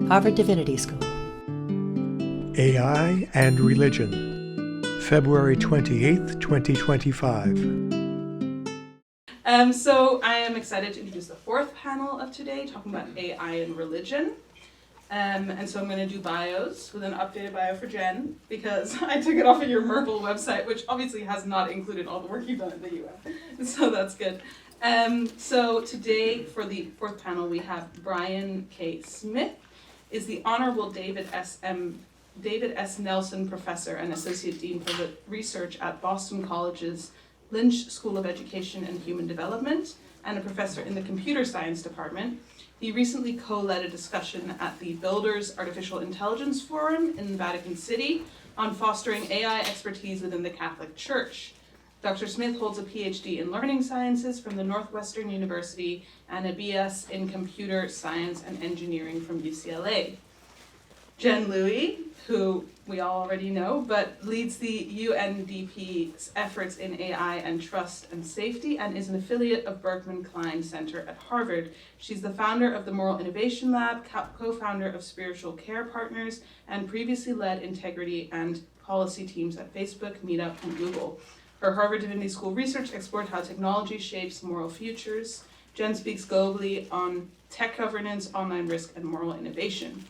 Harvard Divinity School. AI and Religion, February 28th, 2025. So I am excited to introduce the fourth panel of today, talking about AI and religion. And so I'm going to do bios with an updated bio for Jen, because I took it off of your Merkle website, which obviously has not included all the work you've done at the UN. So that's good. So today, for the fourth panel, we have Brian K. Smith, is the Honorable David S. Nelson Professor and Associate Dean for the Research at Boston College's Lynch School of Education and Human Development, and a professor in the Computer Science Department. He recently co-led a discussion at the Builders Artificial Intelligence Forum in Vatican City on fostering AI expertise within the Catholic Church. Dr. Smith holds a PhD in Learning Sciences from the Northwestern University and a BS in Computer Science and Engineering from UCLA. Jen Louie, who we all already know, but leads the UNDP's efforts in AI and trust and safety, and is an affiliate of Berkman Klein Center at Harvard. She's the founder of the Moral Innovation Lab, co-founder of Spiritual Care Partners, and previously led integrity and policy teams at Facebook, Meetup, and Google. Her Harvard Divinity School research explored how technology shapes moral futures. Jen speaks globally on tech governance, online risk, and moral innovation.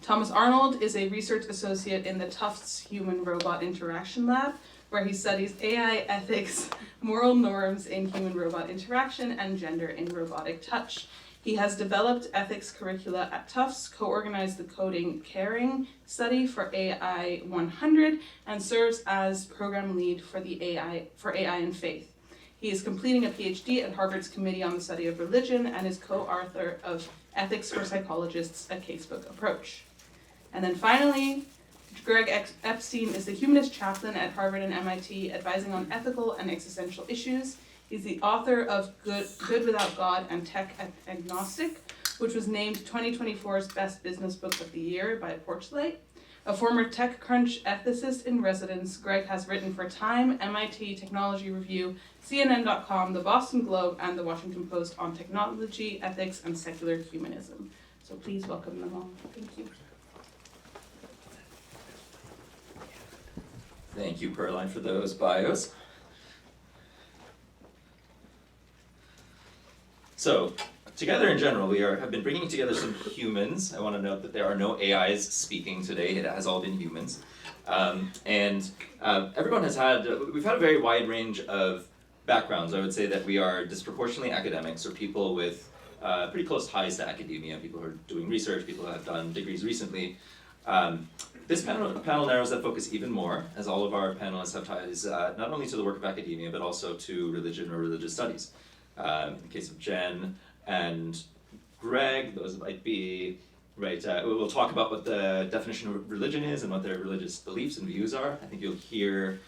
Thomas Arnold is a research associate in the Tufts Human-Robot Interaction Lab, where he studies AI ethics, moral norms in human-robot interaction, and gender in robotic touch. He has developed ethics curricula at Tufts, co-organized the Coding Caring study for AI 100, and serves as program lead for AI and Faith. He is completing a PhD at Harvard's Committee on the Study of Religion and is co-author of Ethics for Psychologists, a Casebook Approach. And then finally, Greg Epstein is the humanist chaplain at Harvard and MIT, advising on ethical and existential issues. He's the author of Good Without God and Tech Agnostic, which was named 2024's Best Business Book of the Year by Porchlight. A former TechCrunch ethicist in residence, Greg has written for Time, MIT Technology Review, CNN.com, the Boston Globe, and the Washington Post on technology, ethics, and secular humanism. So please welcome them all. Thank you. Thank you, Pearline, for those bios. So, together in general, we have been bringing together some humans. I want to note that there are no AIs speaking today. It has all been humans. Everyone we've had a very wide range of backgrounds. I would say that we are disproportionately academics, or people with pretty close ties to academia, people who are doing research, people who have done degrees recently. This panel narrows that focus even more, as all of our panelists have ties not only to the work of academia, but also to religion or religious studies. In the case of Jen and Greg, those might be, right, we'll talk about what the definition of religion is and what their religious beliefs and views are. I think you'll hear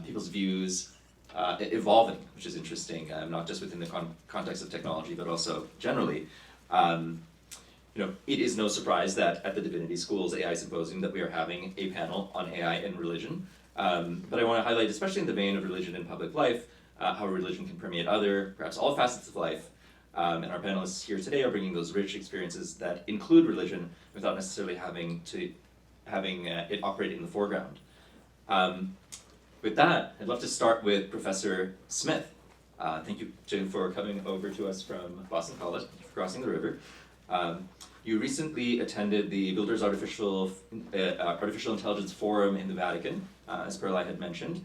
people's views evolving, which is interesting, not just within the context of technology, but also generally. It is no surprise that at the Divinity School's AI Symposium that we are having a panel on AI and religion. But I want to highlight, especially in the vein of religion in public life, how religion can permeate other, perhaps all facets of life. And our panelists here today are bringing those rich experiences that include religion without necessarily having it operate in the foreground. With that, I'd love to start with Professor Smith. Thank you, Jim, for coming over to us from Boston College, for crossing the river. You recently attended the Builders Artificial Intelligence Forum in the Vatican, as Pearline had mentioned.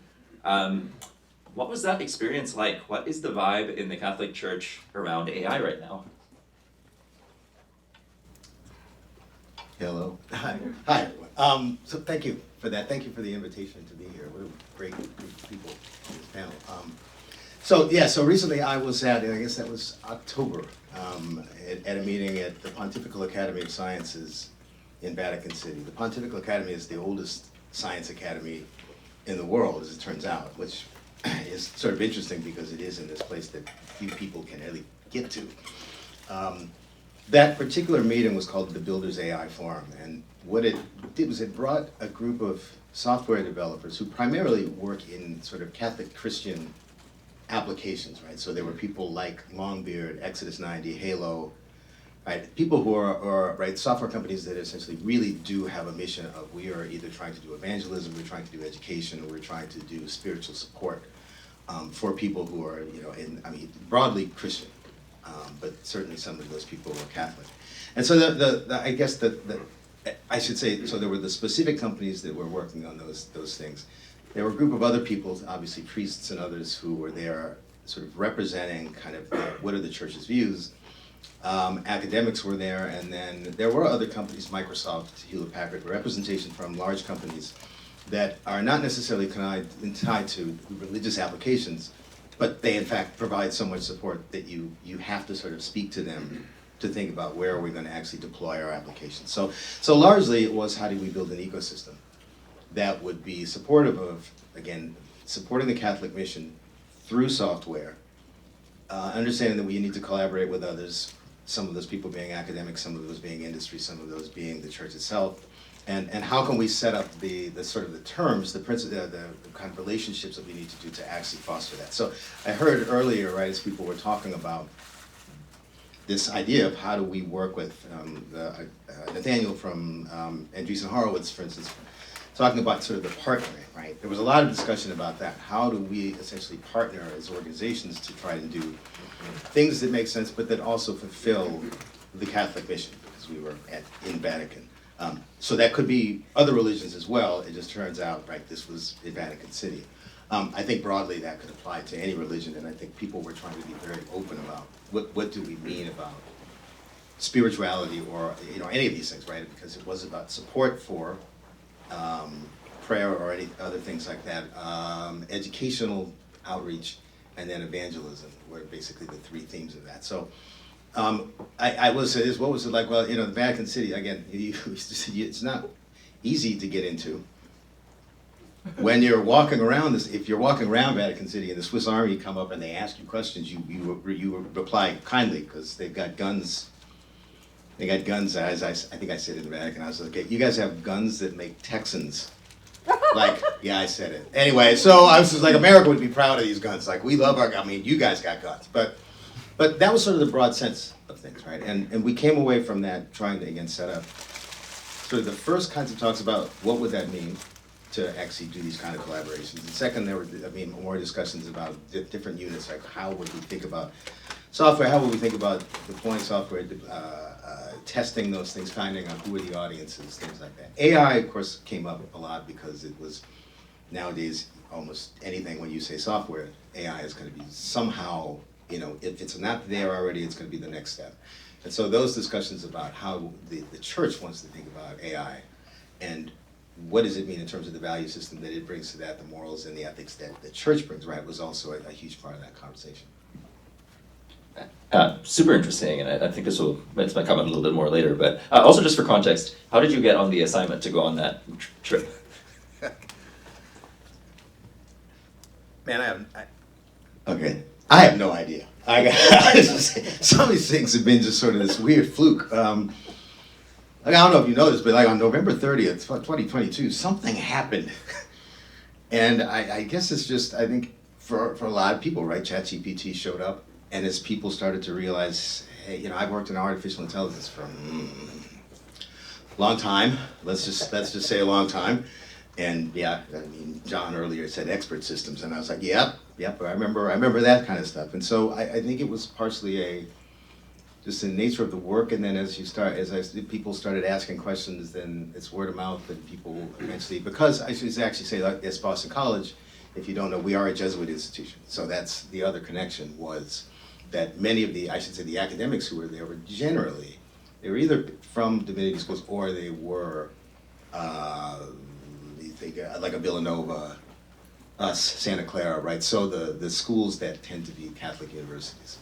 What was that experience like? What is the vibe in the Catholic Church around AI right now? Hello. Hi. Everyone. So thank you for that. Thank you for the invitation to be here. What a great group of people in this panel. So recently I was at, I guess that was October, at a meeting at the Pontifical Academy of Sciences in Vatican City. The Pontifical Academy is the oldest science academy in the world, as it turns out, which is sort of interesting because it is in this place that few people can really get to. That particular meeting was called the Builders AI Forum, and what it did was it brought a group of software developers who primarily work in sort of Catholic Christian applications, right? So there were people like Longbeard, Exodus 90, Halo, right? People who are right, software companies that essentially really do have a mission of we are either trying to do evangelism, we're trying to do education, or we're trying to do spiritual support for people who are, broadly Christian, but certainly some of those people were Catholic. And so I guess I should say, so there were the specific companies that were working on those things. There were a group of other people, obviously priests and others, who were there sort of representing kind of what are the church's views. Academics were there, and then there were other companies, Microsoft, Hewlett-Packard, representation from large companies that are not necessarily tied to religious applications, but they in fact provide so much support that you have to sort of speak to them to think about where are we going to actually deploy our applications. So largely it was how do we build an ecosystem that would be supportive of, again, supporting the Catholic mission through software, understanding that we need to collaborate with others, some of those people being academics, some of those being industry, some of those being the church itself, and how can we set up the sort of the terms, the kind of relationships that we need to do to actually foster that. So I heard earlier, right, as people were talking about this idea of how do we work with Nathaniel from Andreessen Horowitz, for instance, talking about sort of the partnering, right? There was a lot of discussion about that. How do we essentially partner as organizations to try and do things that make sense, but that also fulfill the Catholic mission, because we were in Vatican. So that could be other religions as well. It just turns out, right, this was in Vatican City. I think broadly that could apply to any religion, and I think people were trying to be very open about what do we mean about spirituality or any of these things, right? Because it was about support for prayer or any other things like that, educational outreach, and then evangelism were basically the three themes of that. So I will say this, what was it like? Well, the Vatican City, again, it's not easy to get into. When you're walking around if you're walking around Vatican City and the Swiss Army come up and they ask you questions, you reply kindly, because they've got guns. They got guns, as I think I said in the Vatican. I was like, okay, you guys have guns that make Texans. Like, yeah, I said it. Anyway, so I was just like, America would be proud of these guns. Like, we love you guys got guns. But that was sort of the broad sense of things, right? And we came away from that trying to, again, set up sort of the first kinds of talks about what would that mean to actually do these kind of collaborations. And second, there were, more discussions about different units, like how would we think about software, how would we think about deploying software, testing those things, finding out who are the audiences, things like that. AI, of course, came up a lot because it was, nowadays, almost anything when you say software, AI is going to be somehow, if it's not there already, it's going to be the next step. And so those discussions about how the church wants to think about AI and what does it mean in terms of the value system that it brings to that, the morals and the ethics that the church brings, right, was also a huge part of that conversation. Super interesting, and I think this might come up a little bit more later, but also just for context, how did you get on the assignment to go on that trip? Man, I have no idea. Some of these things have been just sort of this weird fluke. I don't know if you know this, but like on November 30th, 2022, something happened. And I guess it's just, I think for a lot of people, right, ChatGPT showed up, and as people started to realize, hey, I've worked in artificial intelligence for a long time. Let's just say a long time. And yeah, John earlier said expert systems, and I was like, yep, I remember that kind of stuff. And so I think it was partially just the nature of the work, and then as people started asking questions, then it's word of mouth, and people eventually, because I should actually say, like this Boston College, if you don't know, we are a Jesuit institution. So that's the other connection, was that many of the academics who were there were generally, they were either from divinity schools or they were like a Villanova, us, Santa Clara, right? So the schools that tend to be Catholic universities.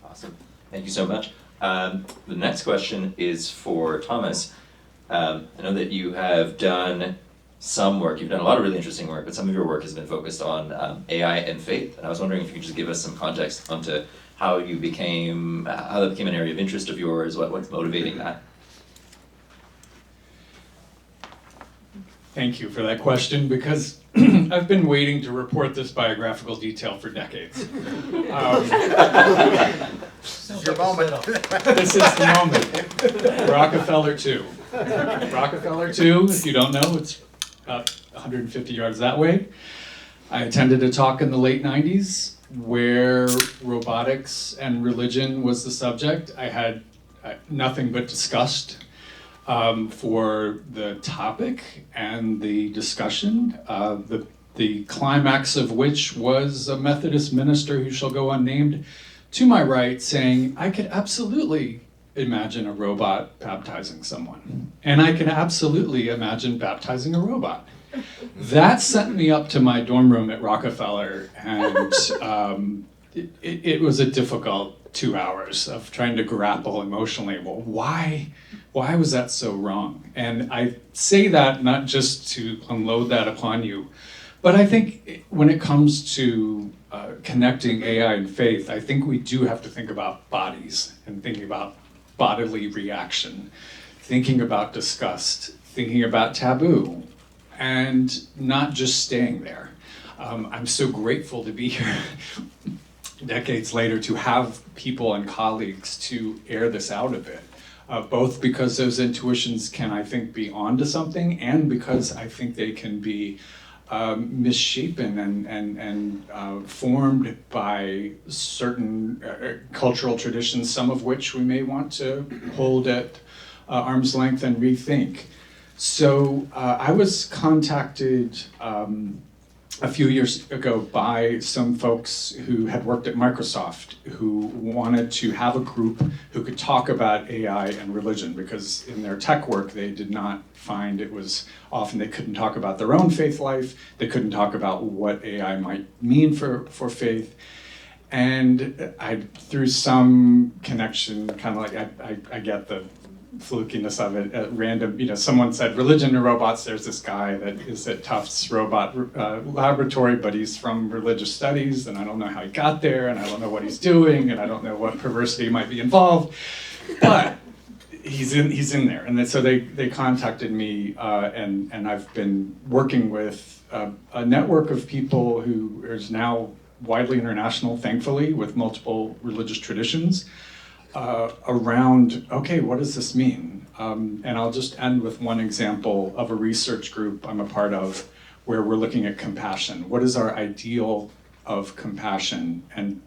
Awesome. Thank you so much. The next question is for Thomas. I know that you have done some work, you've done a lot of really interesting work, but some of your work has been focused on AI and faith. And I was wondering if you could just give us some context onto how that became an area of interest of yours, what's motivating that? Thank you for that question, because I've been waiting to report this biographical detail for decades. This is your moment. This is the moment. Rockefeller 2. Rockefeller 2, if you don't know, it's about 150 yards that way. I attended a talk in the late 90s where robotics and religion was the subject. I had nothing but disgust for the topic and the discussion, the climax of which was a Methodist minister who shall go unnamed to my right saying, I could absolutely imagine a robot baptizing someone. And I can absolutely imagine baptizing a robot. That sent me up to my dorm room at Rockefeller, and it was a difficult 2 hours of trying to grapple emotionally. Well, why was that so wrong? And I say that not just to unload that upon you, but I think when it comes to connecting AI and faith, I think we do have to think about bodies and thinking about bodily reaction, thinking about disgust, thinking about taboo, and not just staying there. I'm so grateful to be here decades later to have people and colleagues to air this out a bit, both because those intuitions can, I think, be onto something, and because I think they can be misshapen and formed by certain cultural traditions, some of which we may want to hold at arm's length and rethink. So I was contacted a few years ago by some folks who had worked at Microsoft who wanted to have a group who could talk about AI and religion, because in their tech work they did not find it was often they couldn't talk about their own faith life, they couldn't talk about what AI might mean for faith. And I, through some connection, kind of like I get the flukiness of it at random, someone said religion and robots, there's this guy that is at Tufts Robot Laboratory, but he's from religious studies, and I don't know how he got there, and I don't know what he's doing, and I don't know what perversity might be involved, but he's in there. And then, so they contacted me, and I've been working with a network of people who is now widely international, thankfully, with multiple religious traditions, around, okay, what does this mean? And I'll just end with one example of a research group I'm a part of where we're looking at compassion. What is our ideal of compassion? And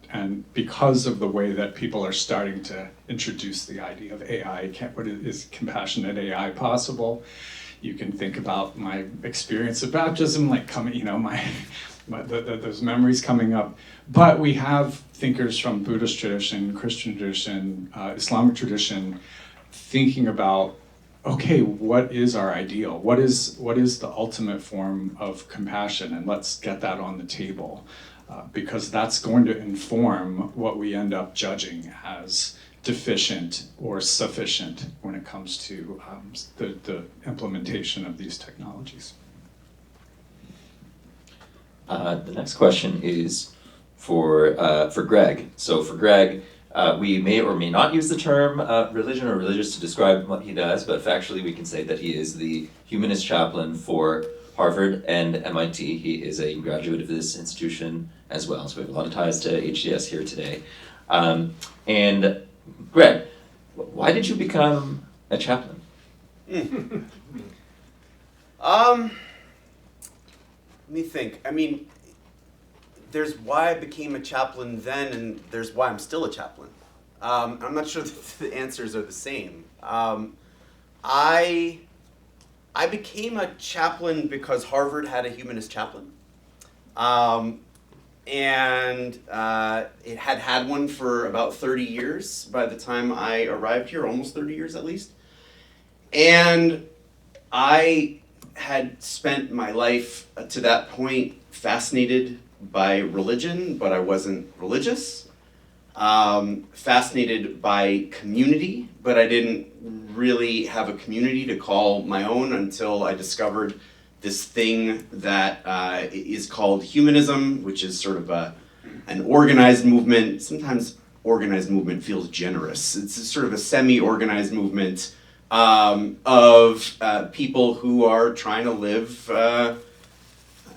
because of the way that people are starting to introduce the idea of AI, what is compassionate AI possible? You can think about my experience of baptism, like coming, those memories coming up. But we have thinkers from Buddhist tradition, Christian tradition, Islamic tradition, thinking about, okay, what is our ideal? What is the ultimate form of compassion? And let's get that on the table, because that's going to inform what we end up judging as deficient or sufficient when it comes to the implementation of these technologies. The next question is for Greg. So for Greg, we may or may not use the term religion or religious to describe what he does, but factually we can say that he is the humanist chaplain for Harvard and MIT. He is a graduate of this institution as well, so we have a lot of ties to HDS here today. And Greg, why did you become a chaplain? Let me think. I mean, there's why I became a chaplain then, and there's why I'm still a chaplain. I'm not sure that the answers are the same. I became a chaplain because Harvard had a humanist chaplain. And it had one for about 30 years by the time I arrived here, almost 30 years at least. And I had spent my life to that point fascinated by religion, but I wasn't religious. Fascinated by community, but I didn't really have a community to call my own until I discovered this thing that is called humanism, which is sort of an organized movement. Sometimes organized movement feels generous. It's sort of a semi-organized movement of people who are trying to live.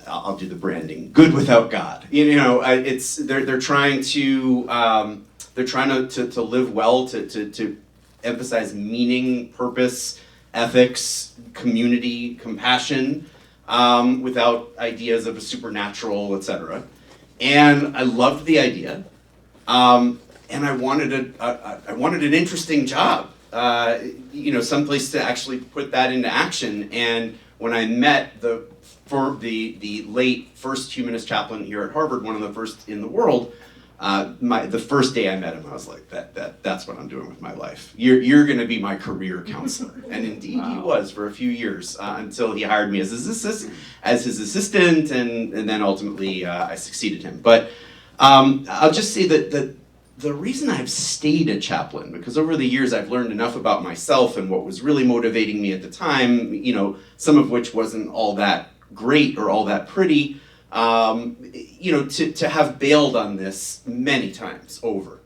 I'll do the branding. Good without God. It's they're trying to live well, to emphasize meaning, purpose, ethics, community, compassion, without ideas of a supernatural, etc. And I loved the idea, and I wanted an interesting job, someplace to actually put that into action. And when I met the late first humanist chaplain here at Harvard, one of the first in the world, the first day I met him, I was like, that's what I'm doing with my life. You're going to be my career counselor. And indeed he was for a few years, until he hired me as his assistant, and then ultimately I succeeded him. But I'll just say that the reason I've stayed a chaplain, because over the years I've learned enough about myself and what was really motivating me at the time, some of which wasn't all that great or all that pretty, to have bailed on this many times over.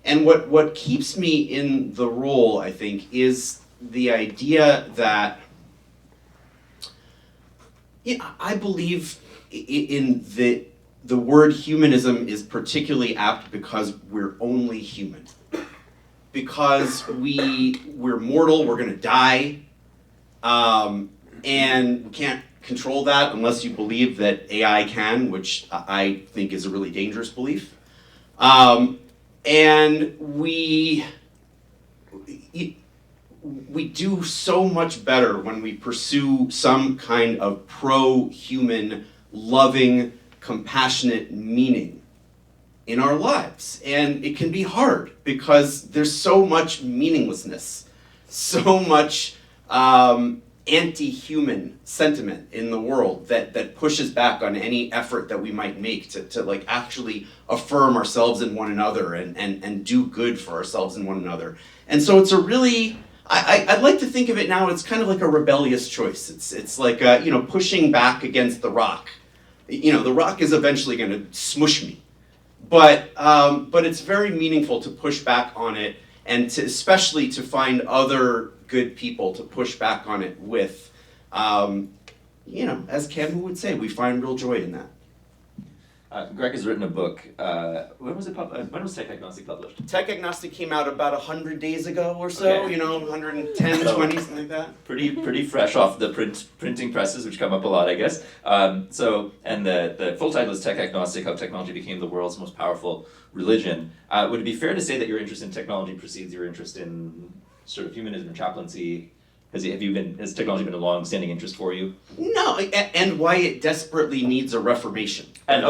And what keeps me in the role, I think, is the idea that I believe in the word humanism is particularly apt because we're only human. Because we're mortal, we're gonna die, and we can't control that unless you believe that AI can, which I think is a really dangerous belief. And we do so much better when we pursue some kind of pro-human, loving, compassionate meaning in our lives. And it can be hard because there's so much meaninglessness, so much anti-human sentiment in the world that pushes back on any effort that we might make to like actually affirm ourselves in one another and do good for ourselves and one another. And so it's a really, I'd like to think of it now, it's kind of like a rebellious choice. It's like pushing back against the rock. The rock is eventually going to smush me, but it's very meaningful to push back on it, and especially to find other good people to push back on it with. As Camus would say, we find real joy in that. Greg has written a book. When was Tech Agnostic published? Tech Agnostic came out about 100 days ago or so, Okay. 110, 20, something like that. Pretty fresh off the printing presses, which come up a lot, I guess. And the full title is Tech Agnostic: How Technology Became the World's Most Powerful Religion. Would it be fair to say that your interest in technology precedes your interest in sort of humanism and chaplaincy? Has technology been a long-standing interest for you? No, and why it desperately needs a reformation. And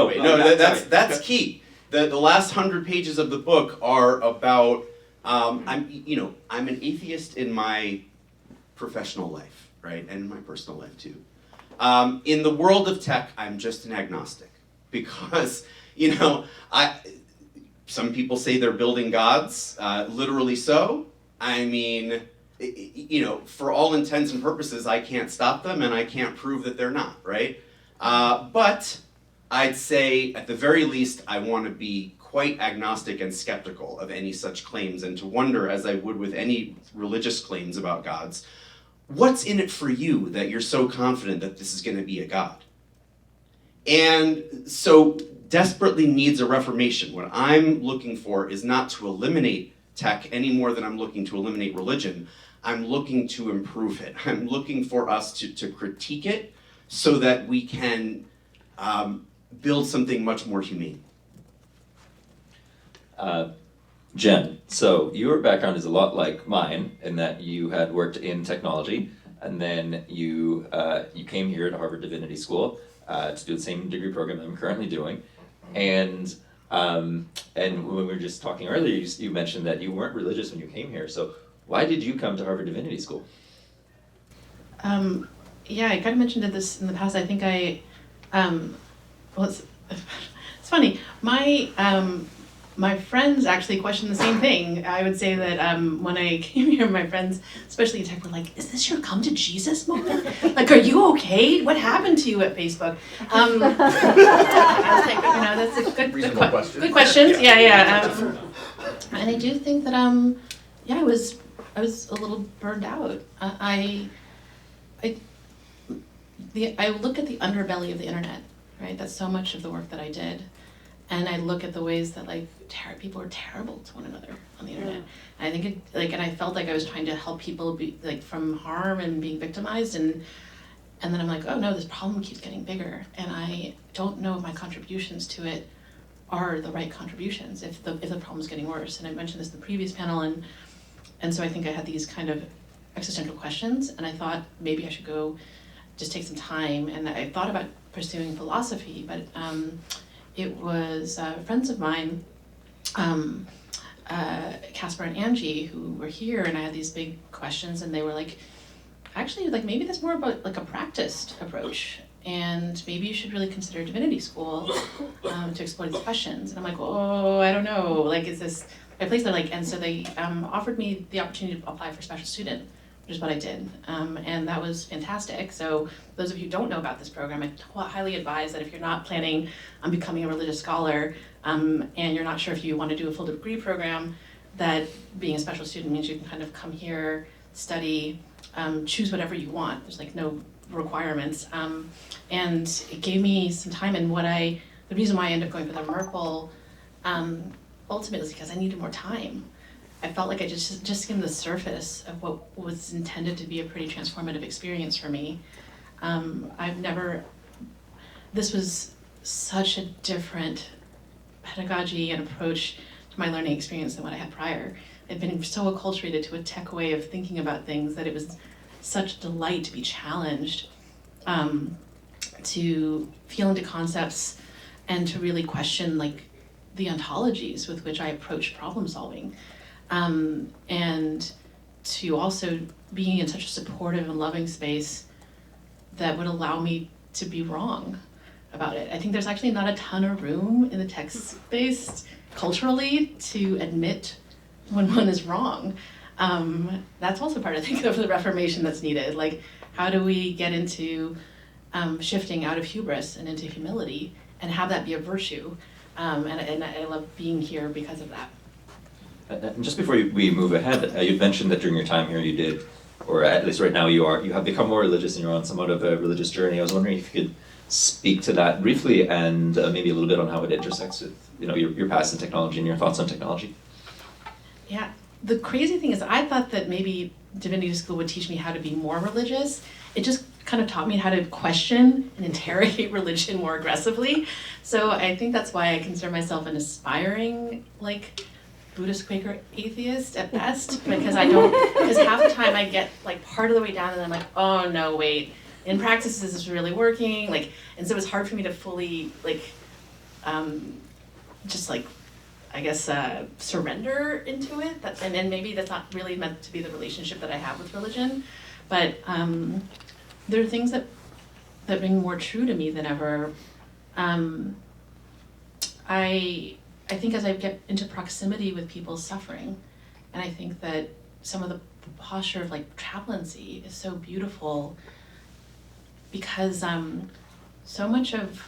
that's key. The last 100 pages of the book are about. I'm an atheist in my professional life, right, and in my personal life too. In the world of tech, I'm just an agnostic because some people say they're building gods, literally so. I mean, for all intents and purposes, I can't stop them and I can't prove that they're not, right? But I'd say, at the very least, I want to be quite agnostic and skeptical of any such claims, and to wonder, as I would with any religious claims about gods, what's in it for you that you're so confident that this is going to be a god? And so desperately needs a reformation. What I'm looking for is not to eliminate tech any more than I'm looking to eliminate religion. I'm looking to improve it. I'm looking for us to critique it so that we can build something much more humane. Jen, so your background is a lot like mine in that you had worked in technology, and then you came here to Harvard Divinity School to do the same degree program that I'm currently doing. And when we were just talking earlier, you mentioned that you weren't religious when you came here. So why did you come to Harvard Divinity School? Yeah, I kind of mentioned this in the past. I think it's funny. My friends actually questioned the same thing. I would say that when I came here, my friends, especially in tech, were like, "Is this your come to Jesus moment? Like, are you okay? What happened to you at Facebook?" I was like, that's a good question. Good questions. Yeah. And I do think that, I was was a little burned out. I look at the underbelly of the internet, right? That's so much of the work that I did. And I look at the ways that like people are terrible to one another on the internet. And I think and I felt like I was trying to help people be like from harm and being victimized, and then I'm like, oh no, this problem keeps getting bigger, and I don't know if my contributions to it are the right contributions if the problem is getting worse. And I mentioned this in the previous panel, and so I think I had these kind of existential questions, and I thought maybe I should go just take some time, and I thought about pursuing philosophy, but it was friends of mine, Casper and Angie, who were here, and I had these big questions, and they were like, actually, like maybe that's more about like a practiced approach, and maybe you should really consider divinity school to explore these questions. And I'm like, oh, I don't know, like is this a place that like, and so they offered me the opportunity to apply for special student, which is what I did, and that was fantastic. So those of you who don't know about this program, I highly advise that if you're not planning on becoming a religious scholar, and you're not sure if you want to do a full degree program, that being a special student means you can kind of come here, study, choose whatever you want. There's like no requirements, and it gave me some time. And the reason why I ended up going for the Merkel, ultimately is because I needed more time. I felt like I just skimmed the surface of what was intended to be a pretty transformative experience for me. This was such a different pedagogy and approach to my learning experience than what I had prior. I'd been so acculturated to a tech way of thinking about things that it was such a delight to be challenged, to feel into concepts and to really question like the ontologies with which I approach problem solving. And to also being in such a supportive and loving space that would allow me to be wrong about it. I think there's actually not a ton of room in the tech space culturally to admit when one is wrong. That's also part, I think, of the reformation that's needed. Like, how do we get into shifting out of hubris and into humility and have that be a virtue? And I love being here because of that. And just before we move ahead, you mentioned that during your time here you did, or at least right now you have become more religious and you're on somewhat of a religious journey. I was wondering if you could speak to that briefly and maybe a little bit on how it intersects with your past in technology and your thoughts on technology. Yeah, the crazy thing is I thought that maybe divinity school would teach me how to be more religious. It just kind of taught me how to question and interrogate religion more aggressively. So I think that's why I consider myself an aspiring like Buddhist, Quaker, atheist at best, because half the time I get like part of the way down and I'm like, oh no, wait, in practice this is really working, like, and so it's hard for me to fully like, just like, I guess, surrender into it. And then maybe that's not really meant to be the relationship that I have with religion, but there are things that ring more true to me than ever. I think as I get into proximity with people's suffering, and I think that some of the posture of like chaplaincy is so beautiful because so much of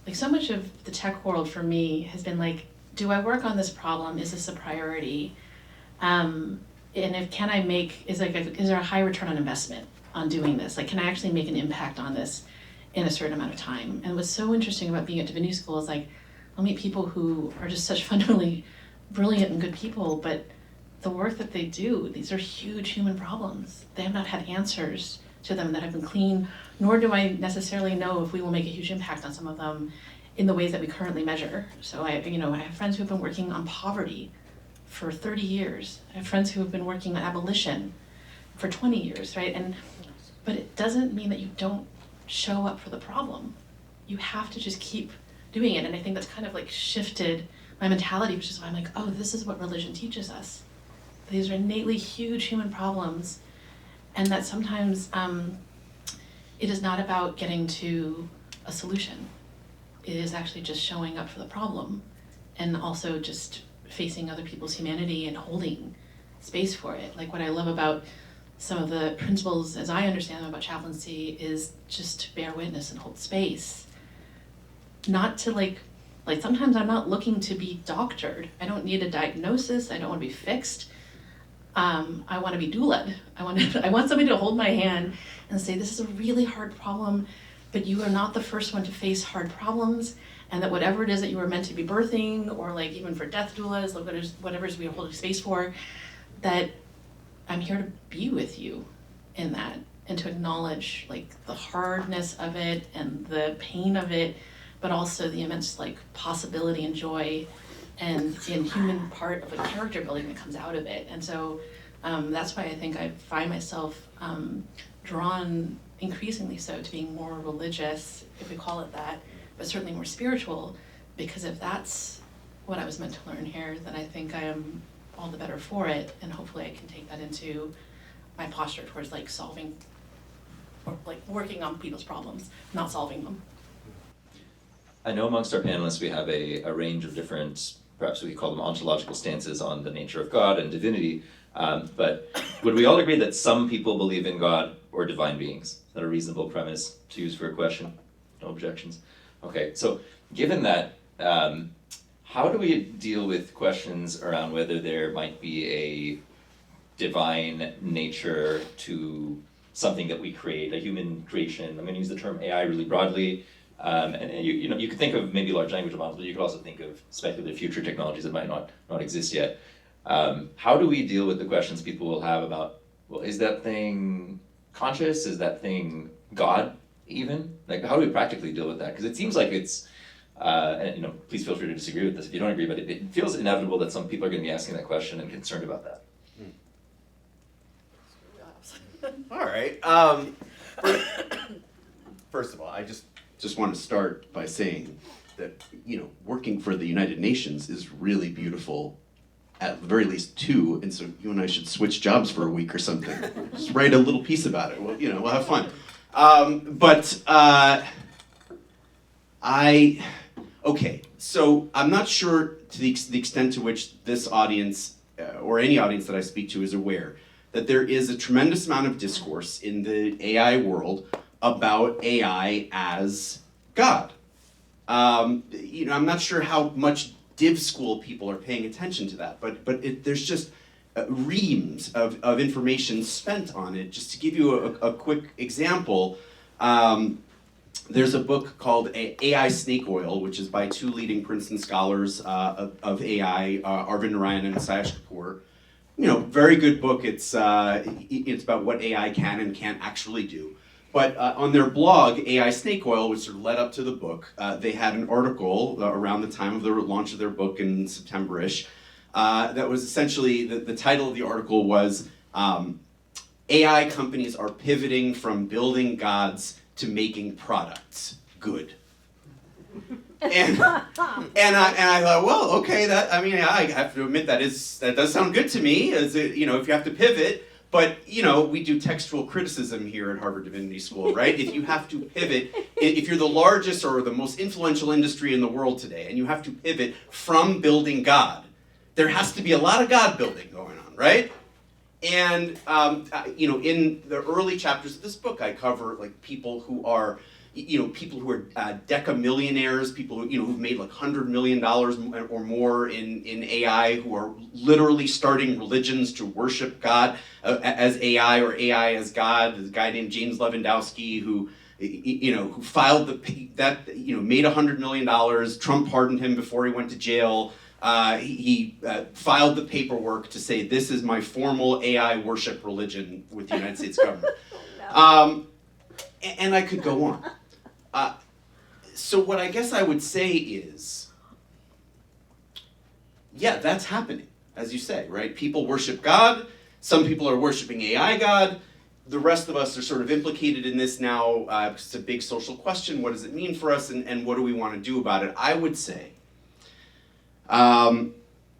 the tech world for me has been like, do I work on this problem? Is this a priority? And is there a high return on investment on doing this? Like, can I actually make an impact on this in a certain amount of time? And what's so interesting about being at divinity school is like, I'll meet people who are just such fundamentally brilliant and good people, but the work that they do, these are huge human problems. They have not had answers to them that have been clean, nor do I necessarily know if we will make a huge impact on some of them in the ways that we currently measure. So I have friends who have been working on poverty for 30 years. I have friends who have been working on abolition for 20 years, right? But it doesn't mean that you don't show up for the problem. You have to just keep doing it. And I think that's kind of like shifted my mentality, which is why I'm like, oh, this is what religion teaches us. These are innately huge human problems, and that sometimes it is not about getting to a solution. It is actually just showing up for the problem and also just facing other people's humanity and holding space for it. Like, what I love about some of the principles as I understand them about chaplaincy is just to bear witness and hold space. Not to like sometimes I'm not looking to be doctored. I don't need a diagnosis. I don't want to be fixed. I want to be doulaed. I want somebody to hold my hand and say, this is a really hard problem, but you are not the first one to face hard problems, and that whatever it is that you were meant to be birthing, or like even for death doulas, like whatever it is we are holding space for, that I'm here to be with you in that, and to acknowledge like the hardness of it and the pain of it, but also the immense like possibility and joy and human part of a character building that comes out of it. And so that's why I think I find myself drawn increasingly so to being more religious, if we call it that, but certainly more spiritual, because if that's what I was meant to learn here, then I think I am all the better for it, and hopefully I can take that into my posture towards like solving, or like working on people's problems, not solving them. I know amongst our panelists we have a range of different, perhaps we call them ontological stances on the nature of God and divinity, but would we all agree that some people believe in God or divine beings? Is that a reasonable premise to use for a question? No objections? Okay, so given that, how do we deal with questions around whether there might be a divine nature to something that we create, a human creation? I'm going to use the term AI really broadly. And you could think of maybe large language models, but you could also think of speculative future technologies that might not exist yet. How do we deal with the questions people will have about, well, is that thing conscious? Is that thing God even? Like, how do we practically deal with that? Because it seems like it's, and please feel free to disagree with this if you don't agree, but it feels inevitable that some people are going to be asking that question and concerned about that. All right. First of all, I just want to start by saying that, working for the United Nations is really beautiful, at the very least two, and so you and I should switch jobs for a week or something. Just write a little piece about it. We'll have fun. Okay, so I'm not sure to the extent to which this audience, or any audience that I speak to, is aware that there is a tremendous amount of discourse in the AI world about AI as God. I'm not sure how much div school people are paying attention to that, but there's just reams of information spent on it. Just to give you a quick example, there's a book called AI Snake Oil, which is by two leading Princeton scholars of AI, Arvind Narayan and Sayesh Kapoor. Very good book. It's about what AI can and can't actually do. But on their blog, AI Snake Oil, which sort of led up to the book, they had an article around the time of the launch of their book in September-ish that was essentially, the title of the article was, AI companies are pivoting from building gods to making products good. And I thought, well, okay, I have to admit that does sound good to me, if you have to pivot. But, we do textual criticism here at Harvard Divinity School, right? If you have to pivot, if you're the largest or the most influential industry in the world today, and you have to pivot from building God, there has to be a lot of God building going on, right? And, in the early chapters of this book, I cover, like, people who are decamillionaires, people who've made like $100 million or more in AI, who are literally starting religions to worship God as AI or AI as God. There's a guy named James Lewandowski who filed made $100 million. Trump pardoned him before he went to jail. He filed the paperwork to say, this is my formal AI worship religion with the United States government. And I could go on. So what I guess I would say is, yeah, that's happening, as you say, right? People worship God. Some people are worshiping AI God. The rest of us are sort of implicated in this now. It's a big social question. What does it mean for us, and what do we want to do about it? I would say,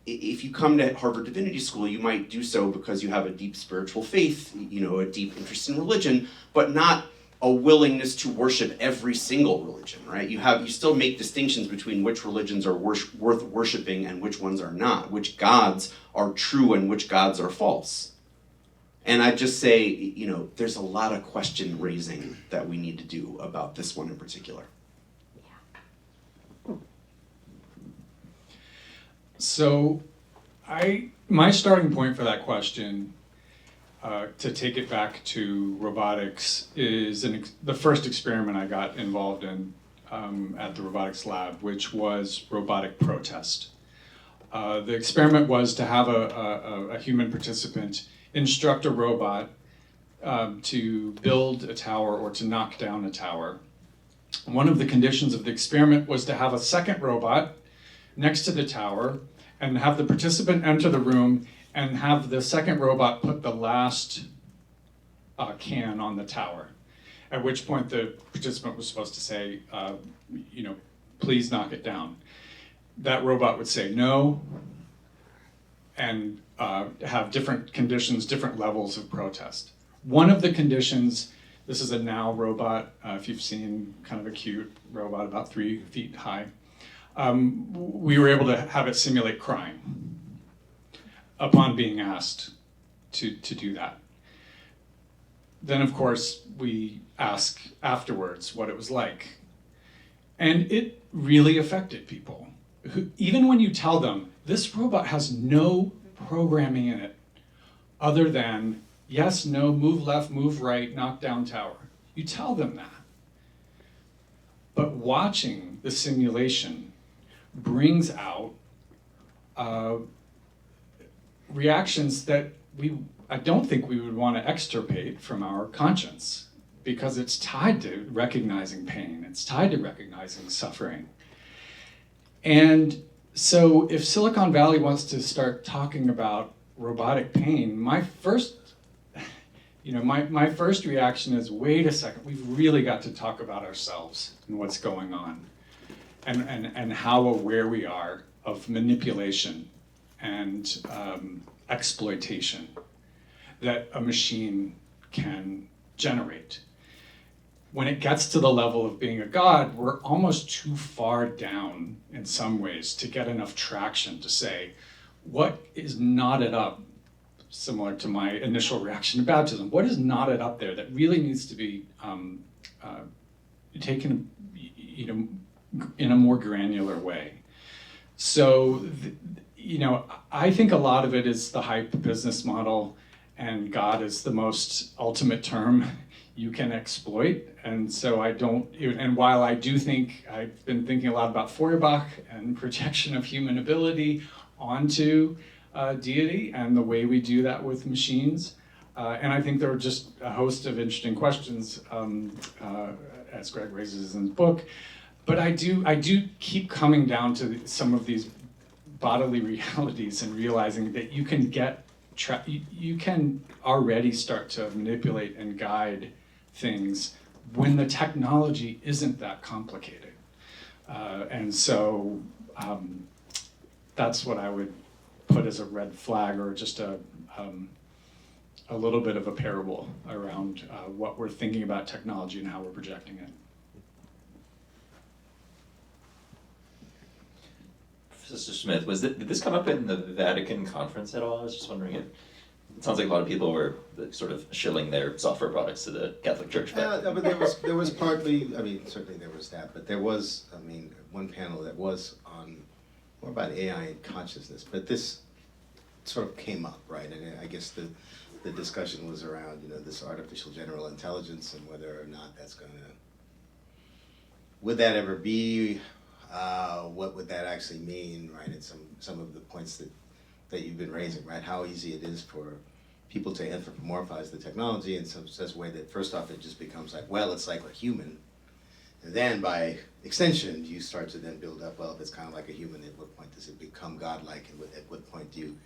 if you come to Harvard Divinity School, you might do so because you have a deep spiritual faith, a deep interest in religion, but not a willingness to worship every single religion, right? You still make distinctions between which religions are worth worshiping and which ones are not, which gods are true and which gods are false. And I just say, there's a lot of question raising that we need to do about this one in particular. So My starting point for that question, to take it back to robotics, is the first experiment I got involved in at the robotics lab, which was robotic protest. The experiment was to have a human participant instruct a robot to build a tower or to knock down a tower. One of the conditions of the experiment was to have a second robot next to the tower and have the participant enter the room and have the second robot put the last can on the tower. At which point the participant was supposed to say, please knock it down. That robot would say no, and have different conditions, different levels of protest. One of the conditions, this is a Now robot, if you've seen kind of a cute robot about 3 feet high, we were able to have it simulate crying upon being asked to do that. Then, of course, we ask afterwards what it was like. And it really affected people. Even when you tell them, this robot has no programming in it other than yes, no, move left, move right, knock down tower. You tell them that. But watching the simulation brings out reactions that I don't think we would want to extirpate from our conscience, because it's tied to recognizing pain, it's tied to recognizing suffering. And so if Silicon Valley wants to start talking about robotic pain, my first reaction is, wait a second, we've really got to talk about ourselves and what's going on, and how aware we are of manipulation and exploitation that a machine can generate. When it gets to the level of being a god, we're almost too far down in some ways to get enough traction to say, what is knotted up, similar to my initial reaction to baptism, what is knotted up there that really needs to be taken in a more granular way? So, I think a lot of it is the hype business model, and God is the most ultimate term you can exploit. And so and while I do think, I've been thinking a lot about Feuerbach and projection of human ability onto deity and the way we do that with machines. And I think there are just a host of interesting questions, as Greg raises in his book. But I do keep coming down to some of these bodily realities and realizing that you can you can already start to manipulate and guide things when the technology isn't that complicated. And so that's what I would put as a red flag, or just a little bit of a parable around what we're thinking about technology and how we're projecting it. Professor Smith, did this come up in the Vatican conference at all? I was just wondering it sounds like a lot of people were sort of shilling their software products to the Catholic Church. But there was partly, certainly there was that, but there was, one panel that was on more about AI and consciousness, but this sort of came up, right? And I guess the discussion was around, this artificial general intelligence and whether or not that's would that ever be, what would that actually mean, right? And some of the points that you've been raising, right? How easy it is for people to anthropomorphize the technology in such a way that first off it just becomes like, well, it's like a human. And then by extension, you start to then build up, well, if it's kind of like a human, at what point does it become godlike? And at what point do you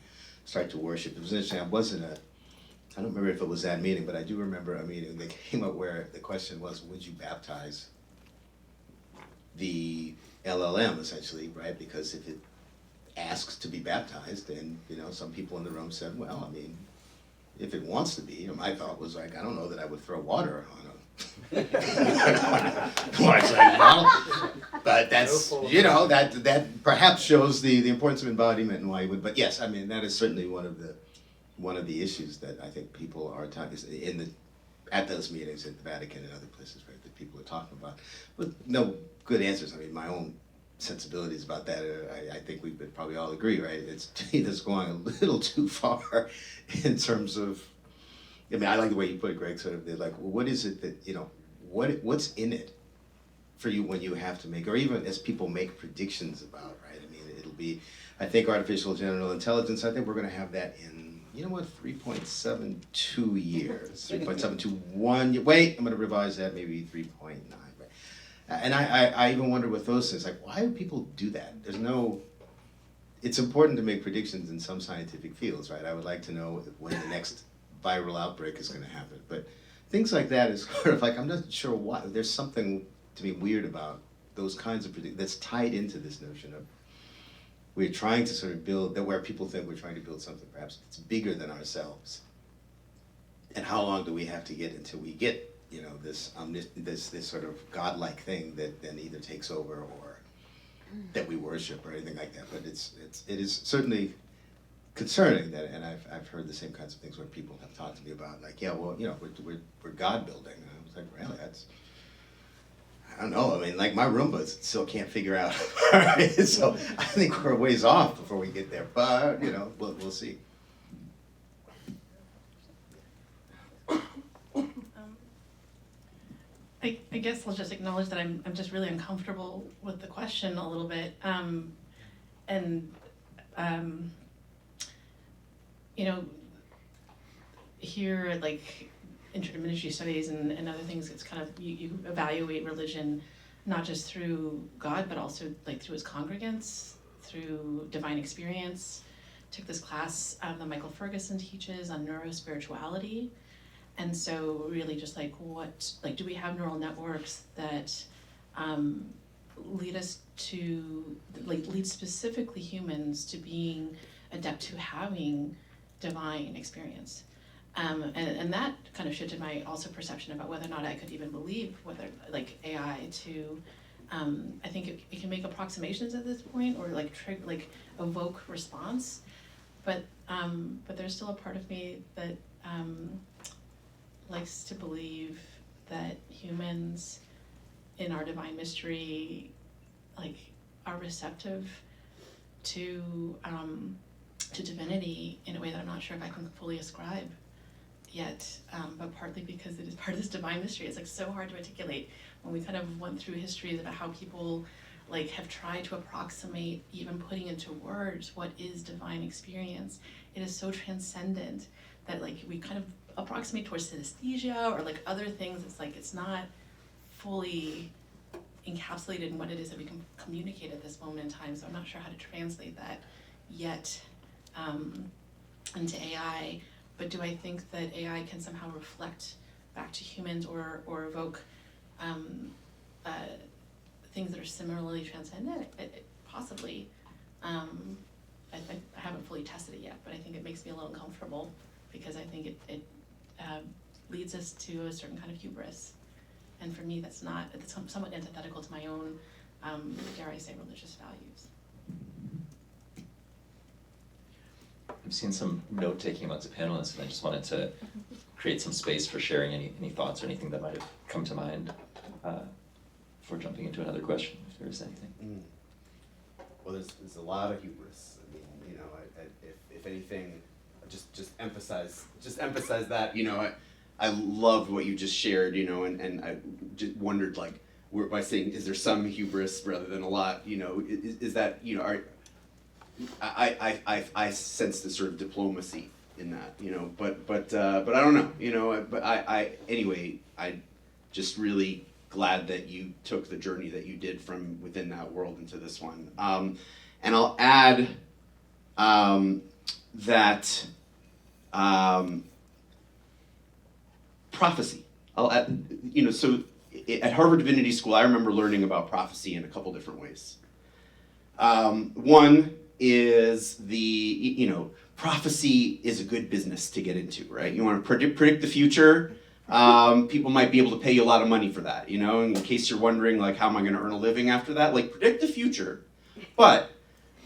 start to worship? It was interesting, I don't remember if it was that meeting, but I do remember a meeting that came up where the question was, would you baptize the LLM, essentially, right? Because if it asks to be baptized, and some people in the room said, well, if it wants to be, my thought was like, I don't know that I would throw water on a large language model, but that's that perhaps shows the importance of embodiment and why you would. But yes, that is certainly one of the issues that I think people are talking at those meetings at the Vatican and other places, right? That people are talking about with no good answers. My own sensibilities about that. I think we would probably all agree, right? It's going a little too far in terms of. I mean, I like the way you put it, Greg. Sort of like, well, what is it that what's in it for you when you have to make, or even as people make predictions about, right? I mean, it'll be. I think artificial general intelligence. I think we're going to have that in. 3.72 years. 3.721. Wait, I'm going to revise that. Maybe 3.9. And I even wonder with those things, like, why do people do that? It's important to make predictions in some scientific fields, right? I would like to know when the next viral outbreak is going to happen. But things like that is sort of like, I'm not sure why. There's something to me weird about those kinds of predictions that's tied into this notion of we're trying to sort of build, that where people think we're trying to build something perhaps that's bigger than ourselves. And how long do we have to get until we get this sort of godlike thing that then either takes over or that we worship or anything like that. But it is certainly concerning that, and I've heard the same kinds of things where people have talked to me about, like, yeah, well, we're God building. And I was like, really? I don't know. I mean, like, my Roomba still can't figure out. So I think we're a ways off before we get there. But we'll see. I guess I'll just acknowledge that I'm just really uncomfortable with the question a little bit, here at like interdiminishy studies and other things, it's kind of you evaluate religion not just through God but also like through his congregants, through divine experience. Took this class that Michael Ferguson teaches on neurospirituality. And so really just like do we have neural networks that lead specifically humans to being adept to having divine experience? And that kind of shifted my also perception about whether or not I could even believe whether like AI to, I think it can make approximations at this point or evoke response, but there's still a part of me that likes to believe that humans in our divine mystery are receptive to divinity in a way that I'm not sure if I can fully ascribe yet, but partly because it is part of this divine mystery. It's like so hard to articulate when we kind of went through histories about how people have tried to approximate even putting into words what is divine experience. It is so transcendent that we kind of approximate towards synesthesia or other things. It's not fully encapsulated in what it is that we can communicate at this moment in time. So I'm not sure how to translate that yet into AI. But do I think that AI can somehow reflect back to humans or evoke things that are similarly transcendent? Possibly. I haven't fully tested it yet, but I think it makes me a little uncomfortable because I think it leads us to a certain kind of hubris. And for me, it's somewhat antithetical to my own, dare I say, religious values. I've seen some note-taking amongst the panelists, and I just wanted to create some space for sharing any thoughts or anything that might have come to mind before jumping into another question, if there is anything. Well, there's a lot of hubris. I mean, if anything, just emphasize that. I loved what you just shared. And I just wondered, by saying, is there some hubris rather than a lot? Is that I sense this sort of diplomacy in that. But I don't know. But anyway, I just really glad that you took the journey that you did from within that world into this one. And I'll add that prophecy. I'll add, so at Harvard Divinity School, I remember learning about prophecy in a couple different ways. One is prophecy is a good business to get into, right? You want to predict the future. People might be able to pay you a lot of money for that, in case you're wondering, how am I going to earn a living after that? Predict the future. But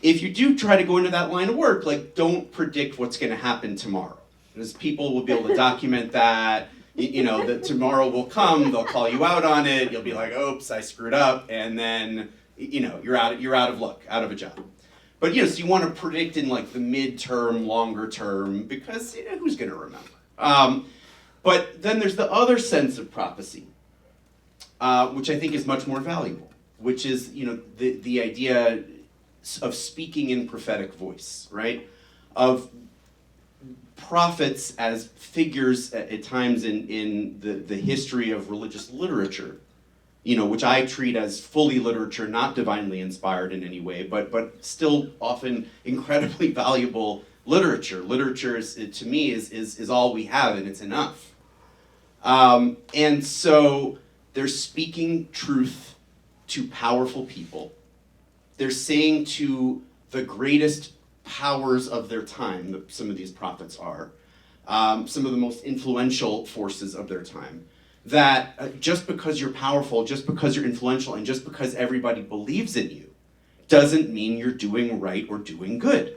if you do try to go into that line of work, don't predict what's going to happen tomorrow. Because people will be able to document that, that tomorrow will come, they'll call you out on it, you'll be like, oops, I screwed up, and then you're out of luck, out of a job. But so you want to predict in like the midterm, longer term, because who's going to remember? But then there's the other sense of prophecy, which I think is much more valuable, which is the idea of speaking in prophetic voice, right? Of prophets as figures at times in the history of religious literature, which I treat as fully literature, not divinely inspired in any way, but still often incredibly valuable literature. Literature to me is all we have, and it's enough. And so they're speaking truth to powerful people. They're saying to the greatest powers of their time, some of these prophets are, some of the most influential forces of their time, that just because you're powerful, just because you're influential, and just because everybody believes in you, doesn't mean you're doing right or doing good.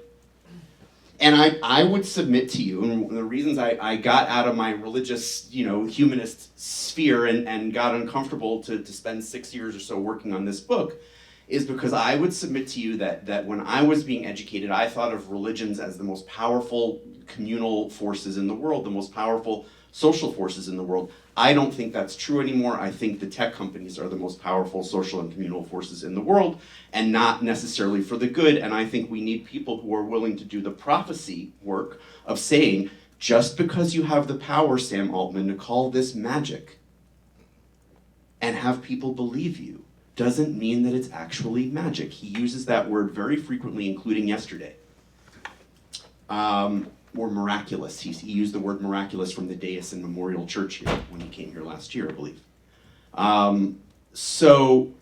And I would submit to you, and the reasons I got out of my religious, humanist sphere and got uncomfortable to spend 6 years or so working on this book, is because I would submit to you that when I was being educated, I thought of religions as the most powerful communal forces in the world, the most powerful social forces in the world. I don't think that's true anymore. I think the tech companies are the most powerful social and communal forces in the world, and not necessarily for the good. And I think we need people who are willing to do the prophecy work of saying, just because you have the power, Sam Altman, to call this magic and have people believe you, doesn't mean that it's actually magic. He uses that word very frequently, including yesterday. Or miraculous. He used the word miraculous from the dais in Memorial Church here when he came here last year, I believe. So,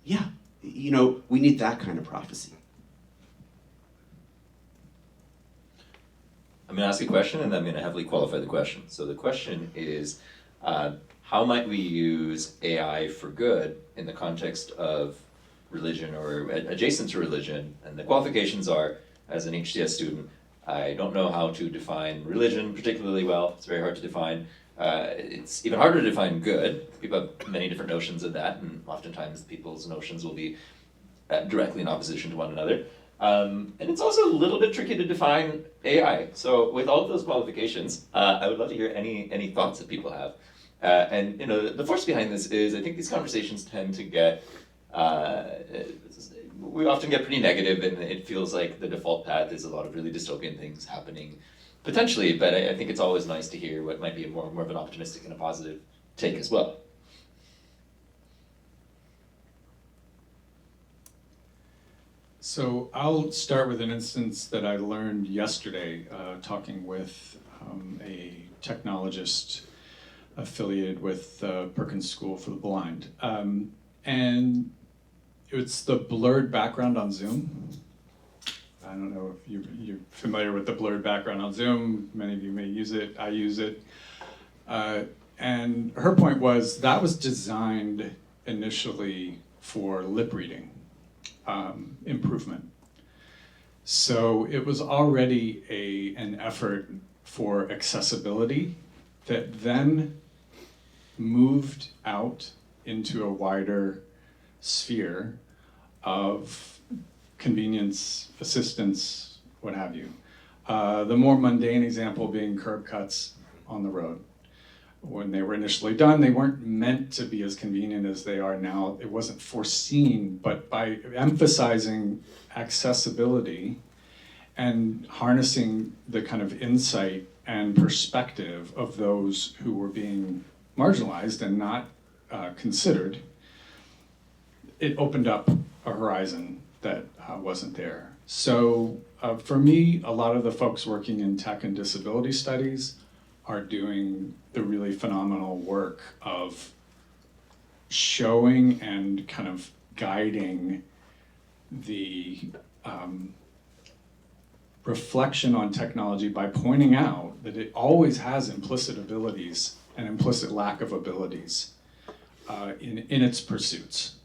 yeah, we need that kind of prophecy. I'm going to ask a question, and I'm going to heavily qualify the question. So the question is, how might we use AI for good in the context of religion or adjacent to religion? And the qualifications are, as an HCS student, I don't know how to define religion particularly well. It's very hard to define. It's even harder to define good. People have many different notions of that, and oftentimes people's notions will be directly in opposition to one another. And it's also a little bit tricky to define AI. So with all of those qualifications, I would love to hear any thoughts that people have. And the force behind this is I think these conversations tend to get, we often get pretty negative, and it feels like the default path is a lot of really dystopian things happening potentially, but I think it's always nice to hear what might be more of an optimistic and a positive take as well. So I'll start with an instance that I learned yesterday talking with a technologist affiliated with Perkins School for the Blind. And it's the blurred background on Zoom. I don't know if you're familiar with the blurred background on Zoom. Many of you may use it. I use it. And her point was that was designed initially for lip reading improvement. So it was already an effort for accessibility that then moved out into a wider sphere of convenience, assistance, what have you. The more mundane example being curb cuts on the road. When they were initially done, they weren't meant to be as convenient as they are now. It wasn't foreseen, but by emphasizing accessibility and harnessing the kind of insight and perspective of those who were being marginalized and not considered, it opened up a horizon that wasn't there. So for me, a lot of the folks working in tech and disability studies are doing the really phenomenal work of showing and kind of guiding the reflection on technology by pointing out that it always has implicit abilities and implicit lack of abilities in its pursuits.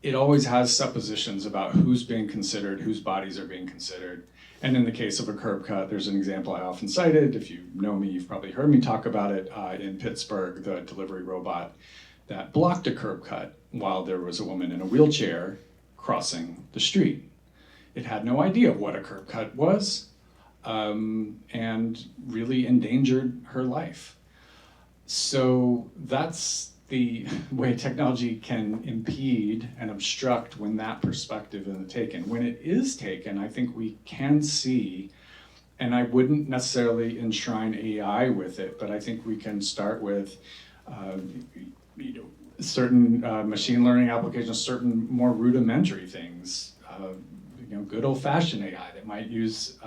It always has suppositions about who's being considered, whose bodies are being considered. And in the case of a curb cut, there's an example I often cited. If you know me, you've probably heard me talk about it in Pittsburgh, the delivery robot that blocked a curb cut while there was a woman in a wheelchair crossing the street. It had no idea what a curb cut was, and really endangered her life. So that's the way technology can impede and obstruct when that perspective isn't taken. When it is taken, I think we can see, and I wouldn't necessarily enshrine AI with it, but I think we can start with certain machine learning applications, certain more rudimentary things, good old-fashioned AI that might use,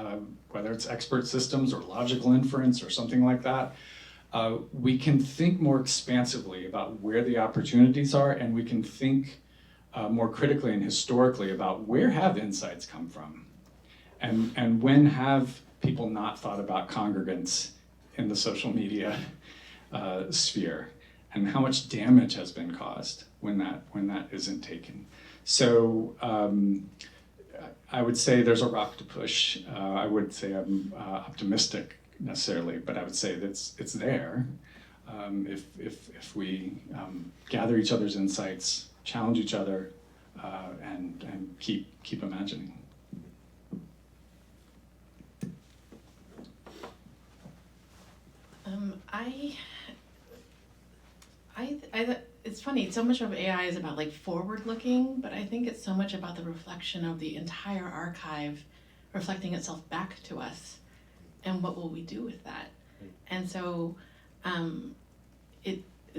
whether it's expert systems or logical inference or something like that. We can think more expansively about where the opportunities are, and we can think more critically and historically about where have insights come from, and when have people not thought about congregants in the social media sphere, and how much damage has been caused when that isn't taken. So I would say there's a rock to push. I would say I'm optimistic necessarily, but I would say that it's there if we gather each other's insights, challenge each other, and keep imagining. It's funny, so much of AI is about like forward looking, but I think it's so much about the reflection of the entire archive reflecting itself back to us, and what will we do with that? And so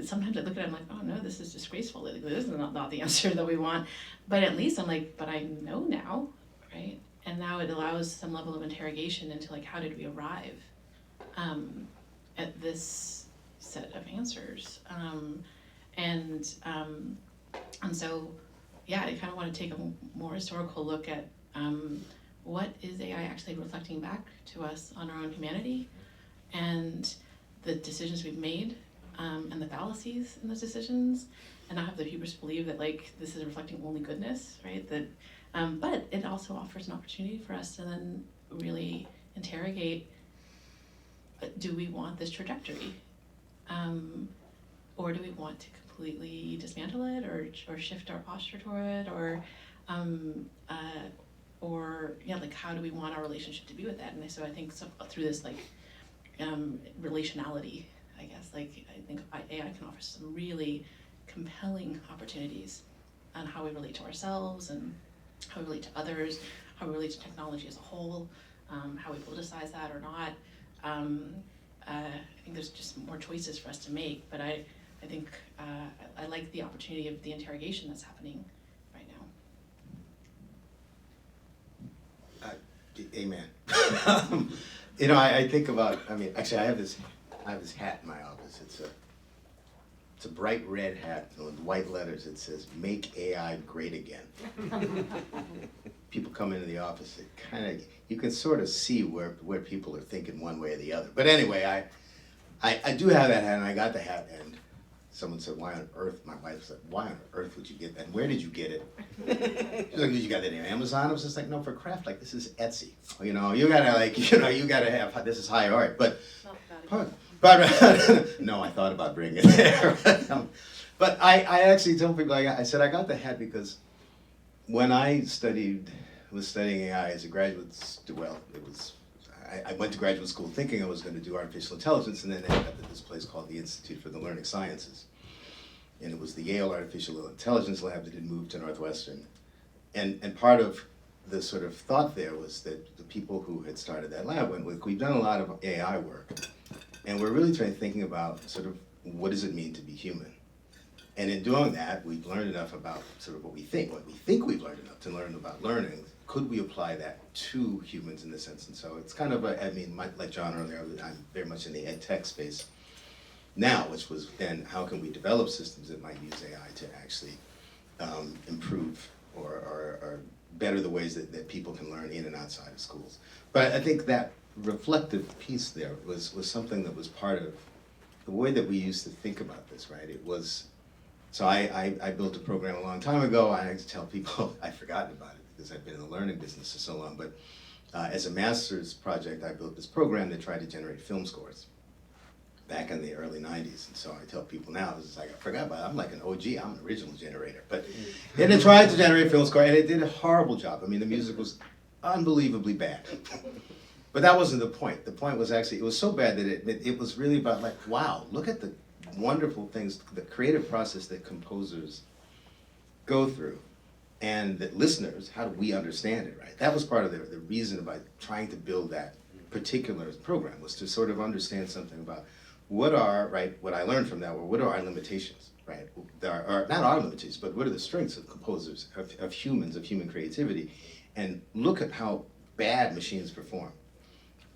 sometimes I look at it, I'm like, oh no, this is disgraceful. This is not the answer that we want. But at least I'm like, but I know now, right? And now it allows some level of interrogation into like, how did we arrive at this set of answers? And so, yeah, I kind of want to take a more historical look at what is AI actually reflecting back to us on our own humanity, and the decisions we've made, and the fallacies in those decisions, and not have the hubris believe that like this is reflecting only goodness, right? That, but it also offers an opportunity for us to then really interrogate: do we want this trajectory, or do we want to completely dismantle it, or shift our posture toward it, or like how do we want our relationship to be with that? And so I think through this like relationality, I guess, like I think AI can offer some really compelling opportunities on how we relate to ourselves and how we relate to others, how we relate to technology as a whole, how we politicize that or not. I think there's just more choices for us to make, but I think I like the opportunity of the interrogation that's happening right now. Amen. I think about, actually I have this hat in my office. It's a bright red hat with white letters. It says, "Make AI great again." People come into the office, you can sort of see where people are thinking one way or the other. But anyway, I do have that hat, and I got the hat, and someone said, "Why on earth?" My wife said, "Why on earth would you get that? And where did you get it?" She's like, "Did you got that on Amazon?" I was just like, "No, for craft, like this is Etsy. You gotta have, this is high art." But no, I thought about bringing it there. But I actually tell people, I said I got the hat because when I was studying AI as a graduate, I went to graduate school thinking I was going to do artificial intelligence, and then ended up at this place called the Institute for the Learning Sciences. And it was the Yale Artificial Intelligence Lab that had moved to Northwestern. And part of the sort of thought there was that the people who had started that lab went, we've done a lot of AI work, and we're really thinking about sort of what does it mean to be human. And in doing that, we've learned enough about sort of what we think we've learned enough to learn about learning. Could we apply that to humans in this sense? And so it's kind of like John earlier, I'm very much in the ed tech space now, which was then how can we develop systems that might use AI to actually improve or better the ways that people can learn in and outside of schools. But I think that reflective piece there was something that was part of the way that we used to think about this, right? It was, so I built a program a long time ago. I like to tell people I've forgotten about it because I've been in the learning business for so long, but as a master's project, I built this program that tried to generate film scores. back in the early 90s. And so I tell people now, it's like, I forgot about it. I'm like an OG, I'm an original generator. But it tried to generate film score, and it did a horrible job. I mean, the music was unbelievably bad. But that wasn't the point. The point was actually, it was so bad that it was really about like, wow, look at the wonderful things, the creative process that composers go through. And that listeners, how do we understand it, right? That was part of the reason about trying to build that particular program, was to sort of understand something about what I learned from that were what are our limitations, right? There are not our limitations, but what are the strengths of composers, of humans, of human creativity, and look at how bad machines perform.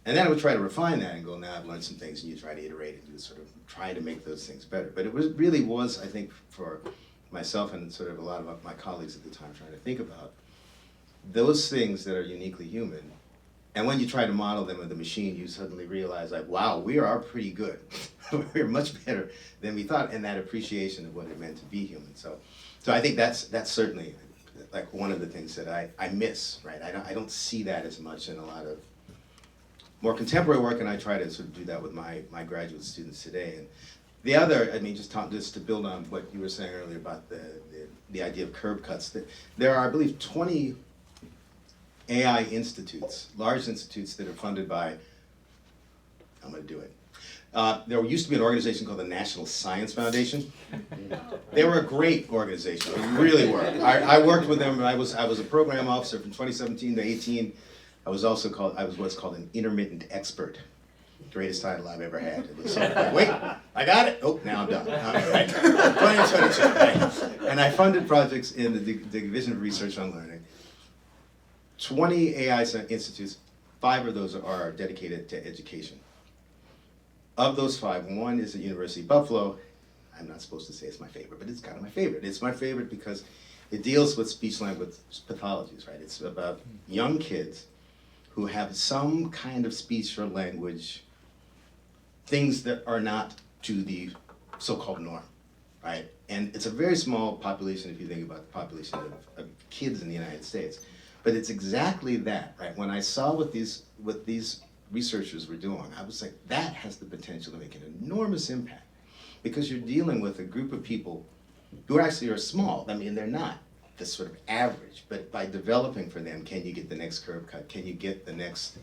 And then I would try to refine that and go, now I've learned some things, and you try to iterate and you sort of try to make those things better. But it really was, I think, for myself and sort of a lot of my colleagues at the time trying to think about those things that are uniquely human. And when you try to model them with a machine, you suddenly realize, like, wow, we are pretty good. We're much better than we thought, and that appreciation of what it meant to be human. So I think that's certainly like one of the things that I miss, right? I don't see that as much in a lot of more contemporary work, and I try to sort of do that with my graduate students today. And the other, I mean, just to build on what you were saying earlier about the idea of curb cuts, there are, I believe, 20 AI institutes, large institutes that are funded by, I'm going to do it. There used to be an organization called the National Science Foundation. They were a great organization, they really were. I worked with them, I was a program officer from 2017 to 18. I was what's called an intermittent expert. Greatest title I've ever had. It was sort of like, wait, I got it. Oh, now I'm done. All right. 2022. Right. And I funded projects in the Division of Research on Learning. 20 AI institutes, 5 of those are dedicated to education. Of those 5, 1 is at University of Buffalo. I'm not supposed to say it's my favorite, but it's kind of my favorite. It's my favorite because it deals with speech-language pathologies, right? It's about young kids who have some kind of speech or language things that are not to the so-called norm, right? And it's a very small population if you think about the population of kids in the United States. But it's exactly that, right? When I saw what these researchers were doing, I was like, that has the potential to make an enormous impact, because you're dealing with a group of people who actually are small. I mean, they're not the sort of average, but by developing for them, can you get the next curb cut? Can you get the next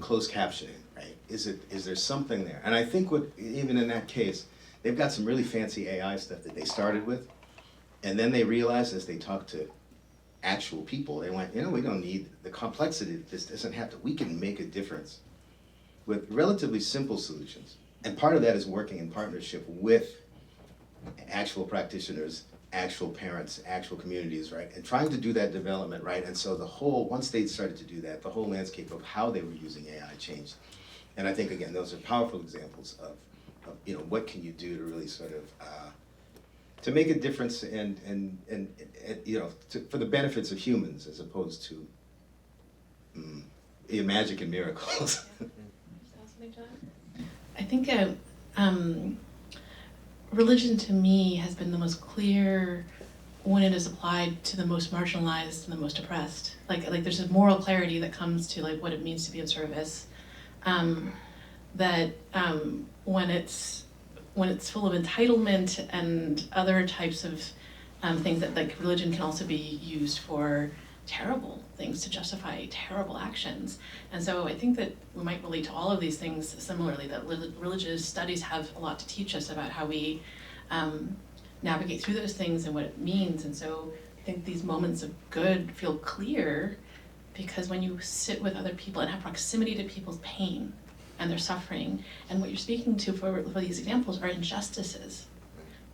closed captioning, right? Is there something there? And I think even in that case, they've got some really fancy AI stuff that they started with, and then they realized as they talked to actual people, they went, we don't need the complexity. This doesn't have to. We can make a difference with relatively simple solutions. And part of that is working in partnership with actual practitioners, actual parents, actual communities, right? And trying to do that development, right? And so once they started to do that, the whole landscape of how they were using AI changed. And I think, again, those are powerful examples of what can you do to really sort of to make a difference and for the benefits of humans as opposed to magic and miracles. I think religion to me has been the most clear when it is applied to the most marginalized and the most oppressed. Like there's a moral clarity that comes to like what it means to be of service. That when it's full of entitlement and other types of things that like religion can also be used for terrible things to justify terrible actions. And so I think that we might relate to all of these things similarly, that religious studies have a lot to teach us about how we navigate through those things and what it means. And so I think these moments of good feel clear because when you sit with other people and have proximity to people's pain and their suffering, and what you're speaking to for these examples are injustices,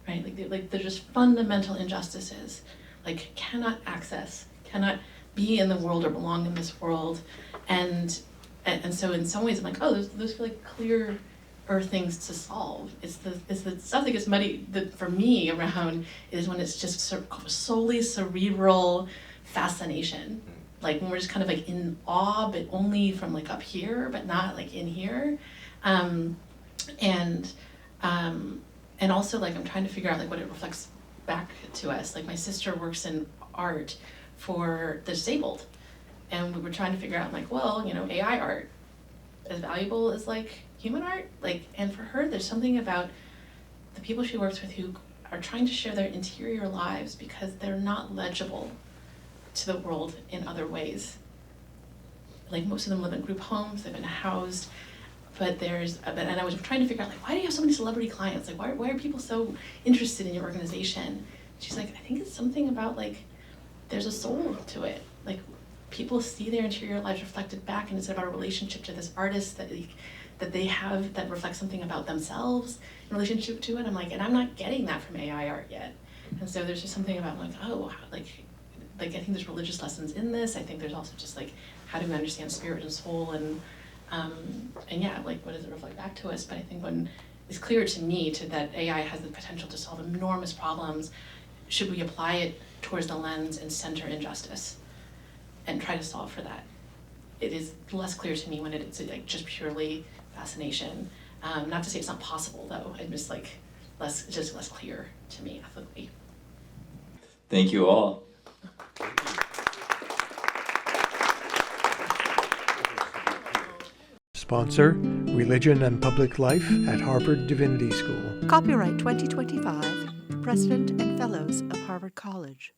right? Like they're just fundamental injustices, like cannot cannot be in the world or belong in this world, and so in some ways I'm like, oh, those feel like clearer things to solve. It's the stuff that gets muddy for me around is when it's just solely cerebral fascination. Like when we're just kind of like in awe, but only from like up here, but not like in here. And also like I'm trying to figure out like what it reflects back to us. Like my sister works in art for the disabled. And we were trying to figure out like, well, AI art, as valuable as like human art. Like, and for her, there's something about the people she works with who are trying to share their interior lives because they're not legible to the world in other ways. Like, most of them live in group homes, they've been housed, but and I was trying to figure out, like, why do you have so many celebrity clients? Like, why are people so interested in your organization? She's like, I think it's something about, like, there's a soul to it. Like, people see their interior lives reflected back, and it's about a relationship to this artist that they have that reflects something about themselves in relationship to it. I'm like, and I'm not getting that from AI art yet. And so there's just something about, like, oh, like I think there's religious lessons in this. I think there's also just, like, how do we understand spirit and soul, and yeah, like, what does it reflect back to us? But I think when it's clear to me that AI has the potential to solve enormous problems, should we apply it towards the lens and center injustice and try to solve for that? It is less clear to me when it's like just purely fascination. Not to say it's not possible, though. I'm just like just less clear to me ethically. Thank you all. Sponsor, Religion and Public Life at Harvard Divinity School. Copyright 2025, President and Fellows of Harvard College.